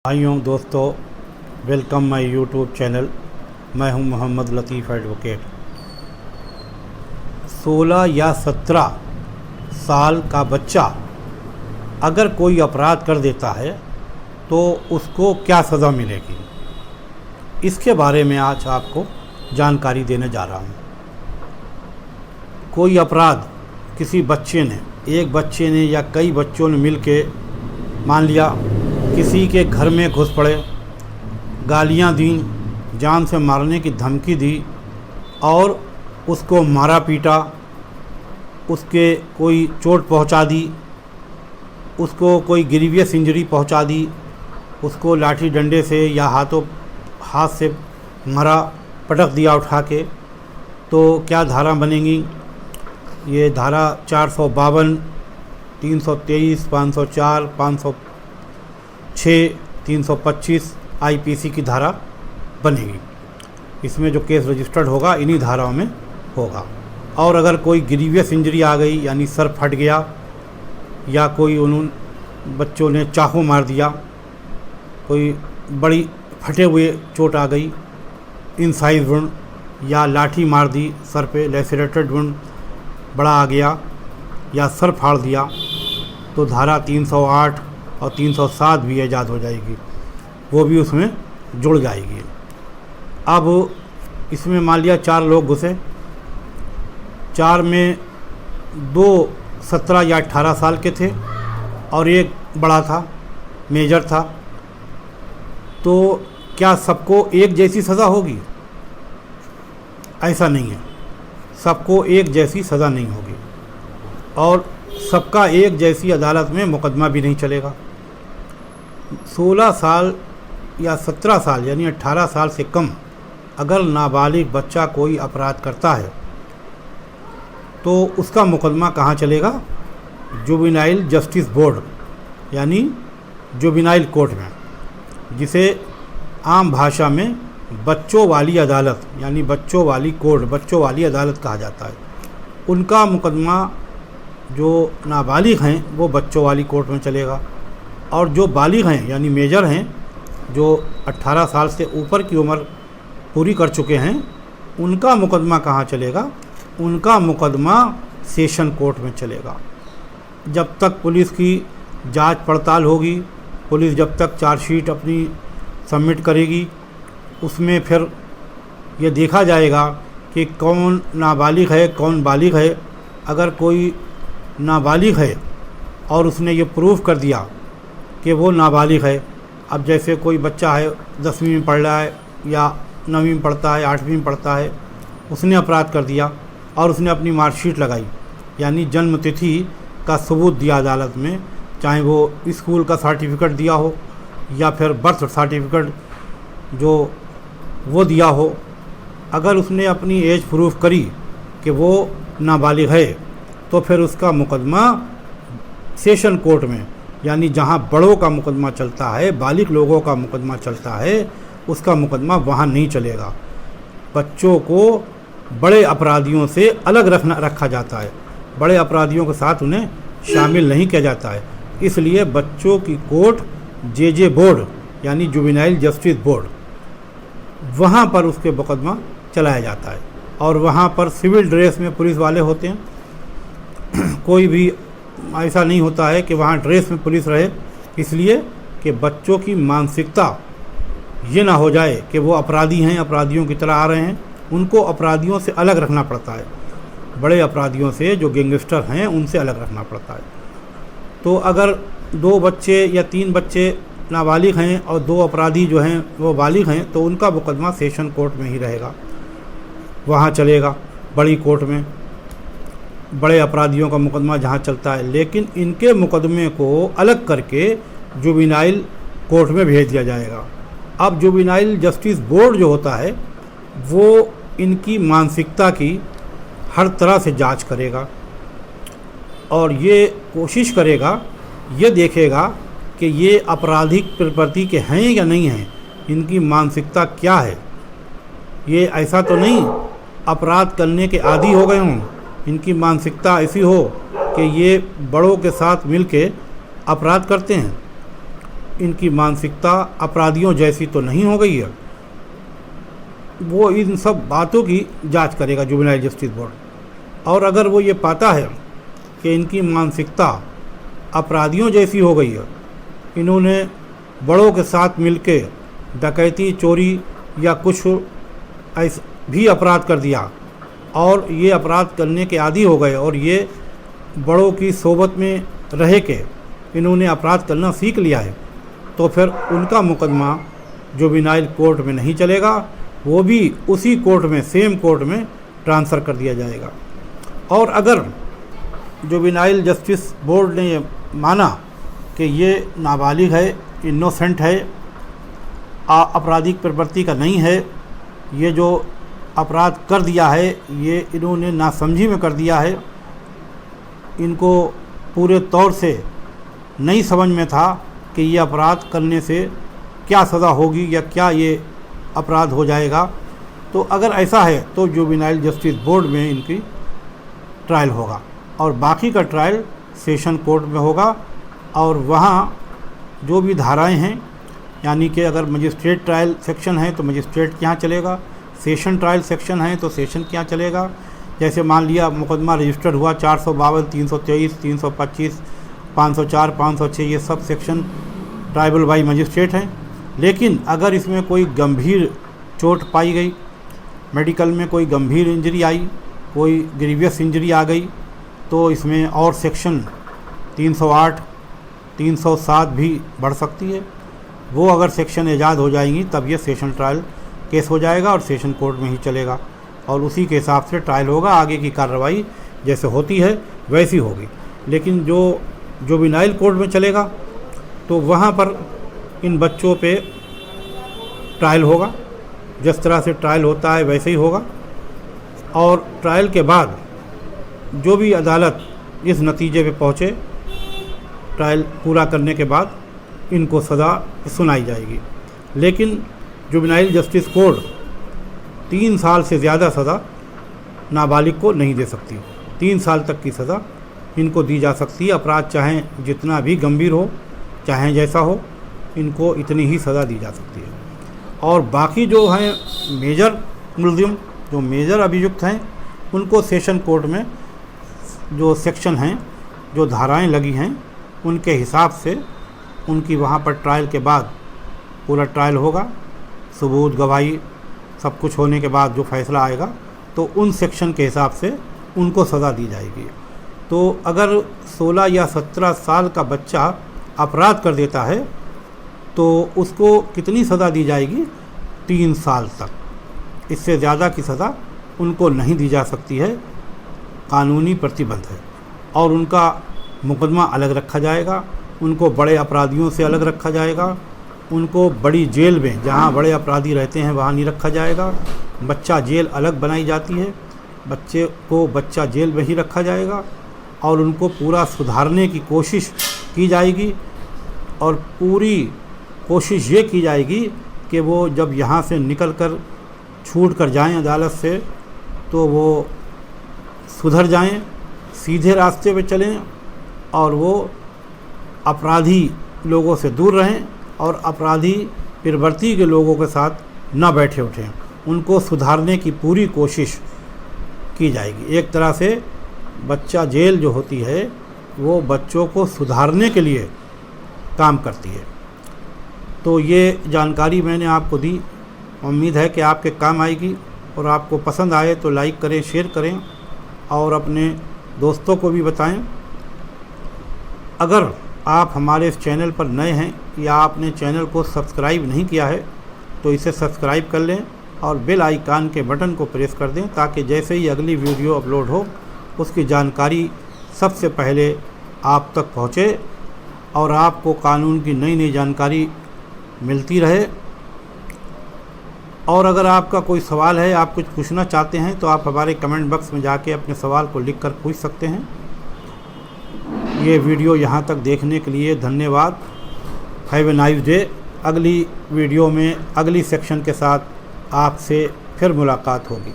भाइयों दोस्तों, welcome my YouTube channel. मैं हूं मोहम्मद लतीफ़ एडवोकेट। 16 या 17 साल का बच्चा अगर कोई अपराध कर देता है तो उसको क्या सज़ा मिलेगी, इसके बारे में आज आपको जानकारी देने जा रहा हूं। कोई अपराध किसी बच्चे ने, एक बच्चे ने या कई बच्चों ने मिलके, मान लिया किसी के घर में घुस पड़े, गालियां दी, जान से मारने की धमकी दी और उसको मारा पीटा, उसके कोई चोट पहुंचा दी, उसको कोई ग्रीवियस इंजरी पहुंचा दी, उसको लाठी डंडे से या हाथ से मारा, पटक दिया उठा के, तो क्या धारा बनेगी? ये धारा 452, 323, 504, 506, 325 आईपीसी की धारा बनेगी। इसमें जो केस रजिस्टर्ड होगा इन्हीं धाराओं में होगा। और अगर कोई ग्रीवियस इंजरी आ गई, यानी सर फट गया या कोई बच्चों ने चाकू मार दिया, कोई बड़ी फटे हुए चोट आ गई, इनसाइज वुंड, या लाठी मार दी सर पे, लैसेरेटेड वुंड बड़ा आ गया, या सर फाड़ दिया, तो धारा 308 और 307 भी ईजाद हो जाएगी, वो भी उसमें जुड़ जाएगी। अब इसमें मान लिया 4 लोग घुसे, 4 में 2 17 या 18 साल के थे और एक बड़ा था, मेजर था, तो क्या सबको एक जैसी सज़ा होगी? ऐसा नहीं है, सबको एक जैसी सज़ा नहीं होगी और सबका एक जैसी अदालत में मुकदमा भी नहीं चलेगा। 16 साल या 17 साल यानी 18 साल से कम अगर नाबालिग बच्चा कोई अपराध करता है तो उसका मुकदमा कहाँ चलेगा? जुवेनाइल जस्टिस बोर्ड यानी जुवेनाइल कोर्ट में, जिसे आम भाषा में बच्चों वाली अदालत यानी बच्चों वाली कोर्ट, बच्चों वाली अदालत कहा जाता है। उनका मुकदमा जो नाबालिग हैं वो बच्चों वाली कोर्ट में चलेगा और जो बालिग हैं यानी मेजर हैं, जो 18 साल से ऊपर की उम्र पूरी कर चुके हैं, उनका मुकदमा कहाँ चलेगा? उनका मुकदमा सेशन कोर्ट में चलेगा। जब तक पुलिस की जांच पड़ताल होगी, पुलिस जब तक चार्जशीट अपनी सबमिट करेगी, उसमें फिर ये देखा जाएगा कि कौन नाबालिग है कौन बालिग है। अगर कोई नाबालिग है और उसने ये प्रूव कर दिया कि वो नाबालिग है, अब जैसे कोई बच्चा है 10वीं में पढ़ रहा है या 9वीं में पढ़ता है, 8वीं में पढ़ता है, उसने अपराध कर दिया और उसने अपनी मार्कशीट लगाई यानी जन्म तिथि का सबूत दिया अदालत में, चाहे वो स्कूल का सर्टिफिकेट दिया हो या फिर बर्थ सर्टिफिकेट जो वो दिया हो, अगर उसने अपनी एज प्रूफ करी कि वो नाबालिग है तो फिर उसका मुकदमा सेशन कोर्ट में यानी जहां बड़ों का मुकदमा चलता है, बालिग लोगों का मुकदमा चलता है, उसका मुकदमा वहां नहीं चलेगा। बच्चों को बड़े अपराधियों से अलग रखा जाता है, बड़े अपराधियों के साथ उन्हें शामिल नहीं किया जाता है। इसलिए बच्चों की कोर्ट जेजे बोर्ड यानी जुवेनाइल जस्टिस बोर्ड, वहाँ पर उसके मुकदमा चलाया जाता है और वहाँ पर सिविल ड्रेस में पुलिस वाले होते हैं। कोई भी ऐसा नहीं होता है कि वहाँ ड्रेस में पुलिस रहे, इसलिए कि बच्चों की मानसिकता ये ना हो जाए कि वो अपराधी हैं, अपराधियों की तरह आ रहे हैं। उनको अपराधियों से अलग रखना पड़ता है, बड़े अपराधियों से जो गैंगस्टर हैं उनसे अलग रखना पड़ता है। तो अगर 2 बच्चे या 3 बच्चे नाबालिग हैं और 2 अपराधी जो हैं वो बालिग हैं, तो उनका मुकदमा सेशन कोर्ट में ही रहेगा, वहाँ चलेगा, बड़ी कोर्ट में बड़े अपराधियों का मुकदमा जहाँ चलता है। लेकिन इनके मुकदमे को अलग करके जुवेनाइल कोर्ट में भेज दिया जाएगा। अब जुवेनाइल जस्टिस बोर्ड जो होता है वो इनकी मानसिकता की हर तरह से जांच करेगा और ये कोशिश करेगा, ये देखेगा कि ये आपराधिक प्रवृत्ति के हैं या नहीं हैं, इनकी मानसिकता क्या है। ये ऐसा तो नहीं अपराध करने के आदी हो गए हों, इनकी मानसिकता ऐसी हो कि ये बड़ों के साथ मिलके अपराध करते हैं। इनकी मानसिकता अपराधियों जैसी तो नहीं हो गई है, वो इन सब बातों की जांच करेगा जुवेनाइल जस्टिस बोर्ड। और अगर वो ये पाता है कि इनकी मानसिकता अपराधियों जैसी हो गई है, इन्होंने बड़ों के साथ मिलके डकैती, चोरी या कुछ ऐसा भी अपराध कर दिया और ये अपराध करने के आदी हो गए और ये बड़ों की सोबत में रह के इन्होंने अपराध करना सीख लिया है, तो फिर उनका मुकदमा जुवेनाइल कोर्ट में नहीं चलेगा, वो भी उसी कोर्ट में, सेम कोर्ट में ट्रांसफ़र कर दिया जाएगा। और अगर जुवेनाइल जस्टिस बोर्ड ने ये माना कि ये नाबालिग है, इनोसेंट है, आपराधिक प्रवृत्ति का नहीं है, ये जो अपराध कर दिया है ये इन्होंने नासमझी में कर दिया है, इनको पूरे तौर से नहीं समझ में था कि ये अपराध करने से क्या सज़ा होगी या क्या ये अपराध हो जाएगा, तो अगर ऐसा है तो जुवेनाइल जस्टिस बोर्ड में इनकी ट्रायल होगा और बाकी का ट्रायल सेशन कोर्ट में होगा। और वहाँ जो भी धाराएं हैं, यानी कि अगर मजिस्ट्रेट ट्रायल सेक्शन है तो मजिस्ट्रेट के यहाँ चलेगा, सेशन ट्रायल सेक्शन है तो सेशन के यहाँ चलेगा। जैसे मान लिया मुकदमा रजिस्टर्ड हुआ 452, 323, 325, 504, 506, ये sub section tribal by magistrate हैं। लेकिन अगर इसमें कोई गंभीर चोट पाई गई, मेडिकल में कोई गंभीर इंजरी आई, कोई ग्रीवियस इंजरी आ गई, तो इसमें और सेक्शन 308, 307 भी बढ़ सकती है। वो अगर सेक्शन ईजाद हो जाएंगी तब ये सेशन ट्रायल केस हो जाएगा और सेशन कोर्ट में ही चलेगा और उसी के हिसाब से ट्रायल होगा। आगे की कार्रवाई जैसे होती है वैसी होगी। लेकिन जो जुवेनाइल कोर्ट में चलेगा तो वहाँ पर इन बच्चों पे ट्रायल होगा, जिस तरह से ट्रायल होता है वैसे ही होगा। और ट्रायल के बाद जो भी अदालत इस नतीजे पे पहुँचे, ट्रायल पूरा करने के बाद इनको सज़ा सुनाई जाएगी। लेकिन जुवेनाइल जस्टिस कोर्ट 3 साल से ज़्यादा सज़ा नाबालिग को नहीं दे सकती। 3 साल तक की सज़ा इनको दी जा सकती है। अपराध चाहे जितना भी गंभीर हो, चाहे जैसा हो, इनको इतनी ही सज़ा दी जा सकती है। और बाकी जो हैं मेजर मुलजिम, जो मेजर अभियुक्त हैं, उनको सेशन कोर्ट में जो सेक्शन हैं, जो धाराएं लगी हैं, उनके हिसाब से उनकी वहाँ पर ट्रायल के बाद पूरा ट्रायल होगा, सबूत, गवाही सब कुछ होने के बाद जो फैसला आएगा तो उन सेक्शन के हिसाब से उनको सज़ा दी जाएगी। तो अगर 16 या 17 साल का बच्चा अपराध कर देता है तो उसको कितनी सज़ा दी जाएगी? 3 साल तक। इससे ज़्यादा की सज़ा उनको नहीं दी जा सकती है, कानूनी प्रतिबंध है। और उनका मुकदमा अलग रखा जाएगा, उनको बड़े अपराधियों से अलग रखा जाएगा, उनको बड़ी जेल में जहाँ बड़े अपराधी रहते हैं वहाँ नहीं रखा जाएगा। बच्चा जेल अलग बनाई जाती है, बच्चे को बच्चा जेल में ही रखा जाएगा और उनको पूरा सुधारने की कोशिश की जाएगी। और पूरी कोशिश ये की जाएगी कि वो जब यहाँ से निकल कर छूट कर जाएं अदालत से तो वो सुधर जाएं, सीधे रास्ते पे चलें और वो अपराधी लोगों से दूर रहें और अपराधी प्रवृत्ति के लोगों के साथ न बैठे उठें। उनको सुधारने की पूरी कोशिश की जाएगी। एक तरह से बच्चा जेल जो होती है वो बच्चों को सुधारने के लिए काम करती है। तो ये जानकारी मैंने आपको दी, उम्मीद है कि आपके काम आएगी और आपको पसंद आए तो लाइक करें, शेयर करें और अपने दोस्तों को भी बताएं। अगर आप हमारे इस चैनल पर नए हैं या आपने चैनल को सब्सक्राइब नहीं किया है तो इसे सब्सक्राइब कर लें और बेल आइकन के बटन को प्रेस कर दें ताकि जैसे ही अगली वीडियो अपलोड हो उसकी जानकारी सबसे पहले आप तक पहुँचे और आपको कानून की नई नई जानकारी मिलती रहे। और अगर आपका कोई सवाल है, आप कुछ पूछना चाहते हैं तो आप हमारे कमेंट बॉक्स में जाके अपने सवाल को लिखकर पूछ सकते हैं। ये वीडियो यहाँ तक देखने के लिए धन्यवाद। Have a nice day. अगली वीडियो में अगली सेक्शन के साथ आपसे फिर मुलाकात होगी।